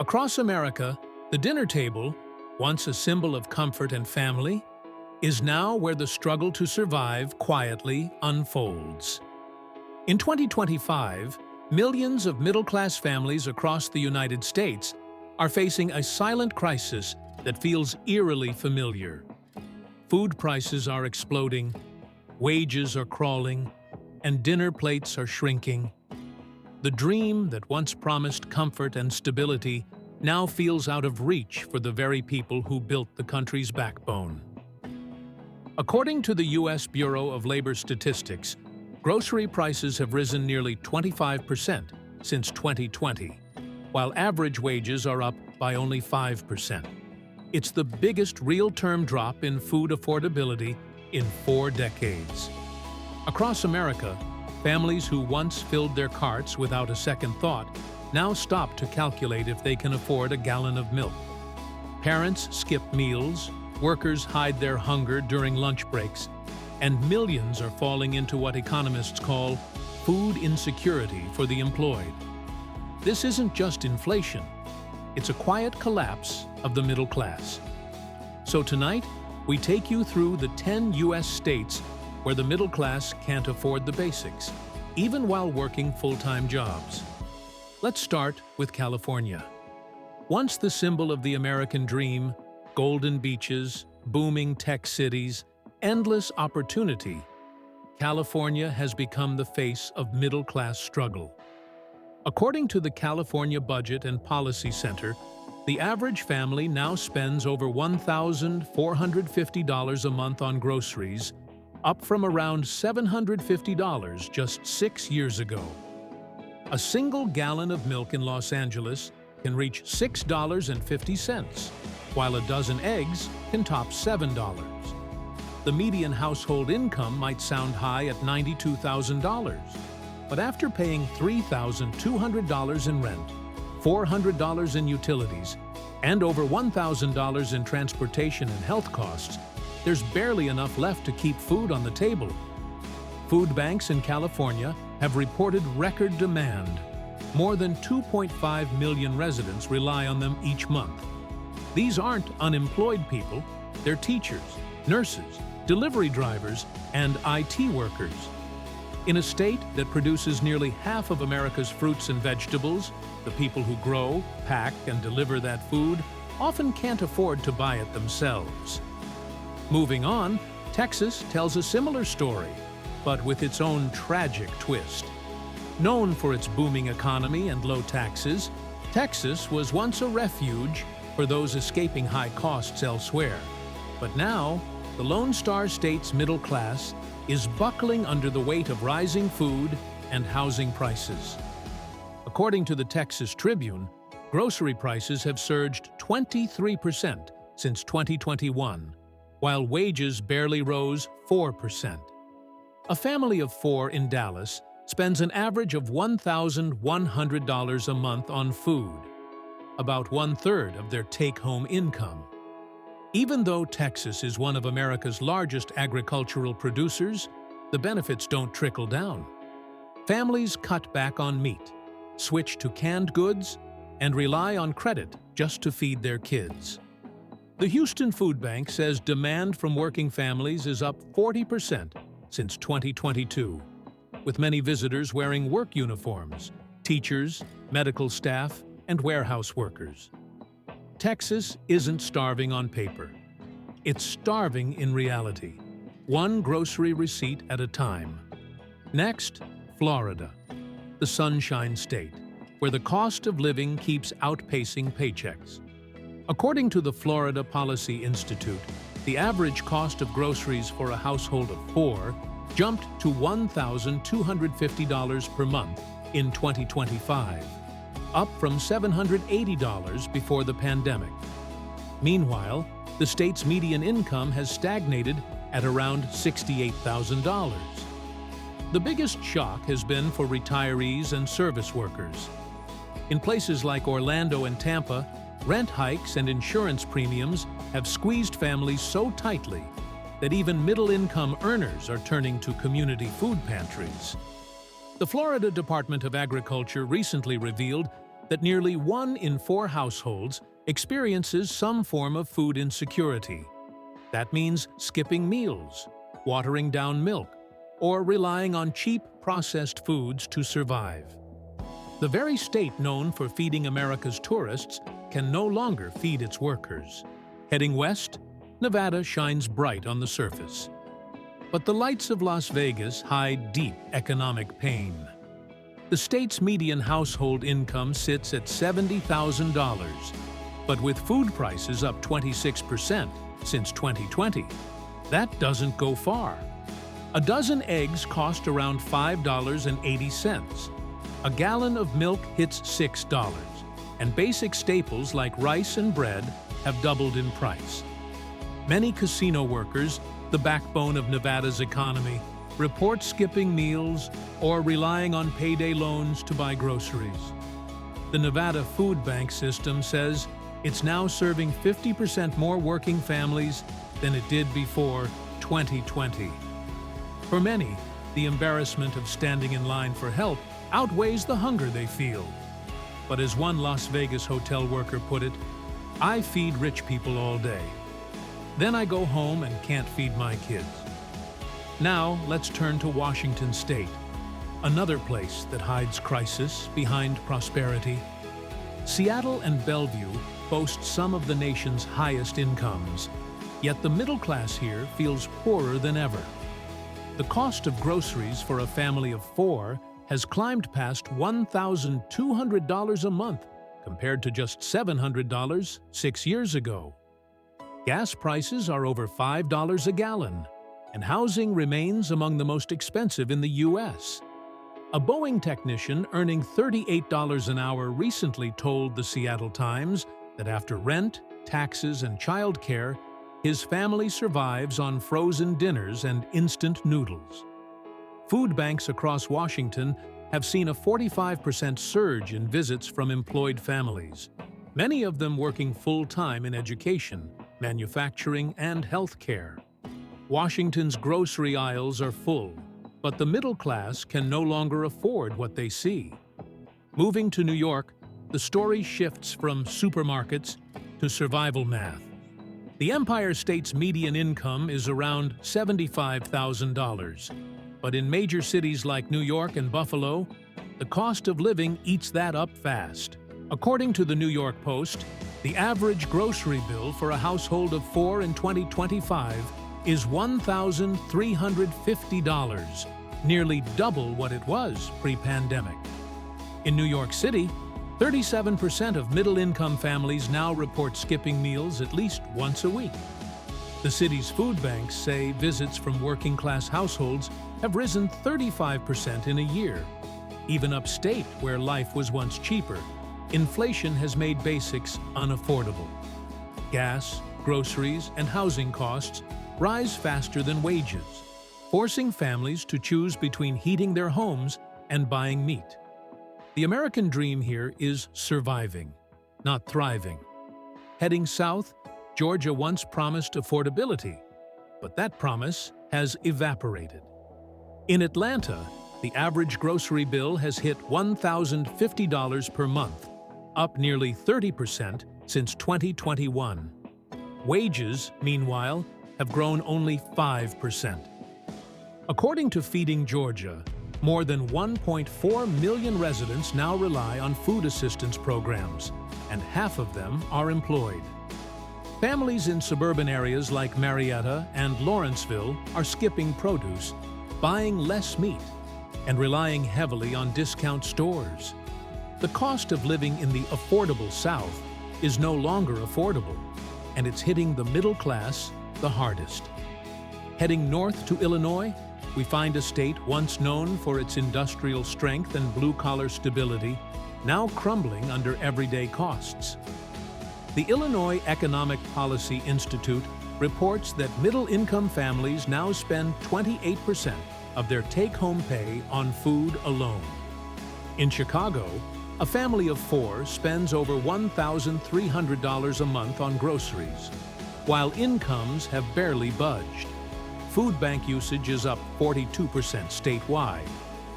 Across America, the dinner table, once a symbol of comfort and family, is now where the struggle to survive quietly unfolds. In 2025, millions of middle-class families across the United States are facing a silent crisis that feels eerily familiar. Food prices are exploding, wages are crawling, and dinner plates are shrinking. The dream that once promised comfort and stability now feels out of reach for the very people who built the country's backbone. According to the U.S. Bureau of Labor Statistics, grocery prices have risen nearly 25% since 2020, while average wages are up by only 5%. It's the biggest real-term drop in food affordability in 4 decades. Across America, families who once filled their carts without a second thought now stop to calculate if they can afford a gallon of milk. Parents skip meals, workers hide their hunger during lunch breaks, and millions are falling into what economists call food insecurity for the employed. This isn't just inflation, it's a quiet collapse of the middle class. So tonight, we take you through the 10 U.S. states where the middle class can't afford the basics, even while working full-time jobs. Let's start with California. Once the symbol of the American dream, golden beaches, booming tech cities, endless opportunity, California has become the face of middle-class struggle. According to the California Budget and Policy Center, the average family now spends over $1,450 a month on groceries, up from around $750 just 6 years ago. A single gallon of milk in Los Angeles can reach $6.50, while a dozen eggs can top $7. The median household income might sound high at $92,000, but after paying $3,200 in rent, $400 in utilities, and over $1,000 in transportation and health costs, there's barely enough left to keep food on the table. Food banks in California have reported record demand. More than 2.5 million residents rely on them each month. These aren't unemployed people, they're teachers, nurses, delivery drivers, and IT workers. In a state that produces nearly half of America's fruits and vegetables, the people who grow, pack, and deliver that food often can't afford to buy it themselves. Moving on, Texas tells a similar story, but with its own tragic twist. Known for its booming economy and low taxes, Texas was once a refuge for those escaping high costs elsewhere. But now, the Lone Star State's middle class is buckling under the weight of rising food and housing prices. According to the Texas Tribune, grocery prices have surged 23% since 2021, while wages barely rose 4%. A family of 4 in Dallas spends an average of $1,100 a month on food, about 1/3 of their take-home income. Even though Texas is one of America's largest agricultural producers, the benefits don't trickle down. Families cut back on meat, switch to canned goods, and rely on credit just to feed their kids. The Houston Food Bank says demand from working families is up 40% since 2022, with many visitors wearing work uniforms, teachers, medical staff, and warehouse workers. Texas isn't starving on paper. It's starving in reality, one grocery receipt at a time. Next, Florida, the Sunshine State, where the cost of living keeps outpacing paychecks. According to the Florida Policy Institute, the average cost of groceries for a household of 4 jumped to $1,250 per month in 2025, up from $780 before the pandemic. Meanwhile, the state's median income has stagnated at around $68,000. The biggest shock has been for retirees and service workers. In places like Orlando and Tampa, rent hikes and insurance premiums have squeezed families so tightly that even middle-income earners are turning to community food pantries. The Florida Department of Agriculture recently revealed that nearly 1 in 4 households experiences some form of food insecurity. That means skipping meals, watering down milk, or relying on cheap processed foods to survive. The very state known for feeding America's tourists can no longer feed its workers. Heading west, Nevada shines bright on the surface. But the lights of Las Vegas hide deep economic pain. The state's median household income sits at $70,000, but with food prices up 26% since 2020, that doesn't go far. A dozen eggs cost around $5.80. A gallon of milk hits $6, and basic staples like rice and bread have doubled in price. Many casino workers, the backbone of Nevada's economy, report skipping meals or relying on payday loans to buy groceries. The Nevada Food Bank system says it's now serving 50% more working families than it did before 2020. For many, the embarrassment of standing in line for help outweighs the hunger they feel. But as one Las Vegas hotel worker put it, "I feed rich people all day. Then I go home and can't feed my kids." Now, let's turn to Washington State, another place that hides crisis behind prosperity. Seattle and Bellevue boast some of the nation's highest incomes, yet the middle class here feels poorer than ever. The cost of groceries for a family of 4 has climbed past $1,200 a month, compared to just $700 6 years ago. Gas prices are over $5 a gallon, and housing remains among the most expensive in the U.S. A Boeing technician earning $38 an hour recently told the Seattle Times that after rent, taxes, and childcare, his family survives on frozen dinners and instant noodles. Food banks across Washington have seen a 45% surge in visits from employed families, many of them working full-time in education, manufacturing, and health care. Washington's grocery aisles are full, but the middle class can no longer afford what they see. Moving to New York, the story shifts from supermarkets to survival math. The Empire State's median income is around $75,000, but in major cities like New York and Buffalo, the cost of living eats that up fast. According to the New York Post, the average grocery bill for a household of 4 in 2025 is $1,350, nearly double what it was pre-pandemic. In New York City, 37% of middle-income families now report skipping meals at least once a week. The city's food banks say visits from working-class households have risen 35% in a year. Even upstate, where life was once cheaper, inflation has made basics unaffordable. Gas, groceries, and housing costs rise faster than wages, forcing families to choose between heating their homes and buying meat. The American dream here is surviving, not thriving. Heading south, Georgia once promised affordability, but that promise has evaporated. In Atlanta, the average grocery bill has hit $1,050 per month, up nearly 30% since 2021. Wages, meanwhile, have grown only 5%. According to Feeding Georgia, more than 1.4 million residents now rely on food assistance programs, and half of them are employed. Families in suburban areas like Marietta and Lawrenceville are skipping produce, buying less meat, and relying heavily on discount stores. The cost of living in the affordable South is no longer affordable, and it's hitting the middle class the hardest. Heading north to Illinois, we find a state once known for its industrial strength and blue-collar stability, now crumbling under everyday costs. The Illinois Economic Policy Institute reports that middle-income families now spend 28% of their take-home pay on food alone. In Chicago, a family of 4 spends over $1,300 a month on groceries, while incomes have barely budged. Food bank usage is up 42% statewide,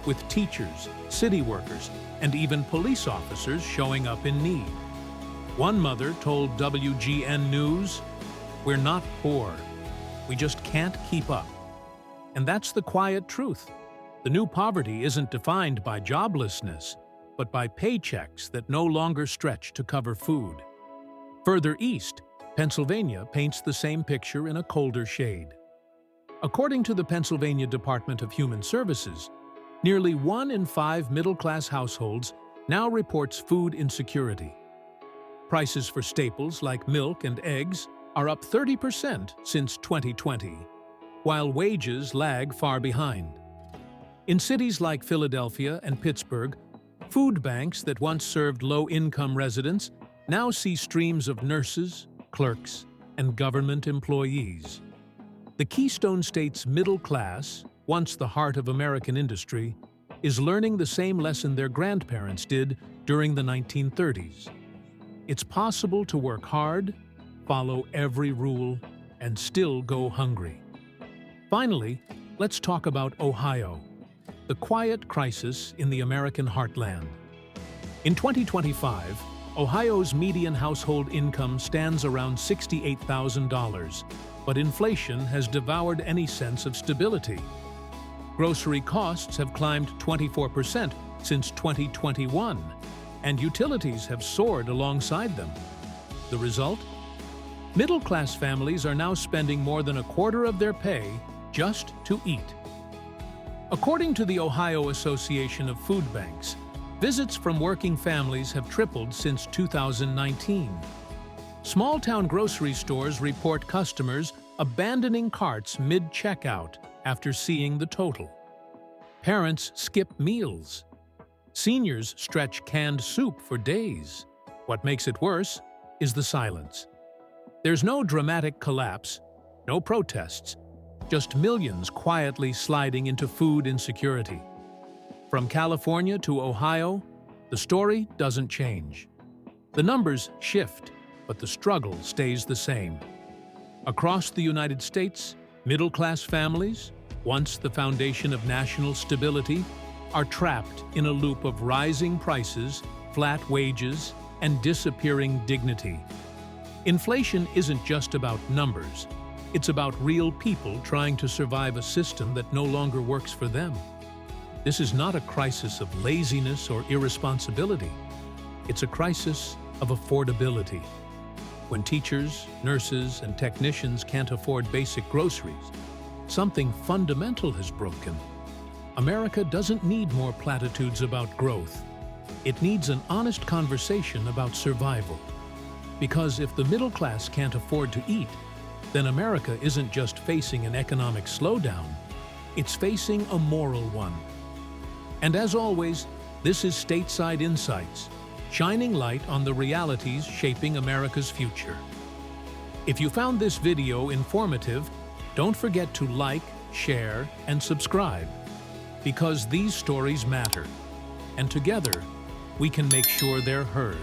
with teachers, city workers, and even police officers showing up in need. One mother told WGN News, "We're not poor. We just can't keep up." And that's the quiet truth. The new poverty isn't defined by joblessness, but by paychecks that no longer stretch to cover food. Further east, Pennsylvania paints the same picture in a colder shade. According to the Pennsylvania Department of Human Services, nearly 1 in 5 middle-class households now reports food insecurity. Prices for staples like milk and eggs are up 30% since 2020, while wages lag far behind. In cities like Philadelphia and Pittsburgh, food banks that once served low-income residents now see streams of nurses, clerks, and government employees. The Keystone State's middle class, once the heart of American industry, is learning the same lesson their grandparents did during the 1930s. It's possible to work hard, follow every rule, and still go hungry. Finally, let's talk about Ohio, the quiet crisis in the American heartland. In 2025, Ohio's median household income stands around $68,000, but inflation has devoured any sense of stability. Grocery costs have climbed 24% since 2021, and utilities have soared alongside them. The result? Middle-class families are now spending more than a quarter of their pay just to eat. According to the Ohio Association of Food Banks, visits from working families have tripled since 2019. Small-town grocery stores report customers abandoning carts mid-checkout after seeing the total. Parents skip meals. Seniors stretch canned soup for days. What makes it worse is the silence. There's no dramatic collapse, no protests, just millions quietly sliding into food insecurity. From California to Ohio, the story doesn't change. The numbers shift, but the struggle stays the same. Across the United States, middle-class families, once the foundation of national stability, are trapped in a loop of rising prices, flat wages, and disappearing dignity. Inflation isn't just about numbers. It's about real people trying to survive a system that no longer works for them. This is not a crisis of laziness or irresponsibility. It's a crisis of affordability. When teachers, nurses, and technicians can't afford basic groceries, something fundamental has broken. America doesn't need more platitudes about growth. It needs an honest conversation about survival. Because if the middle class can't afford to eat, then America isn't just facing an economic slowdown, it's facing a moral one. And as always, this is Stateside Insights, shining light on the realities shaping America's future. If you found this video informative, don't forget to like, share, and subscribe, because these stories matter, and together, we can make sure they're heard.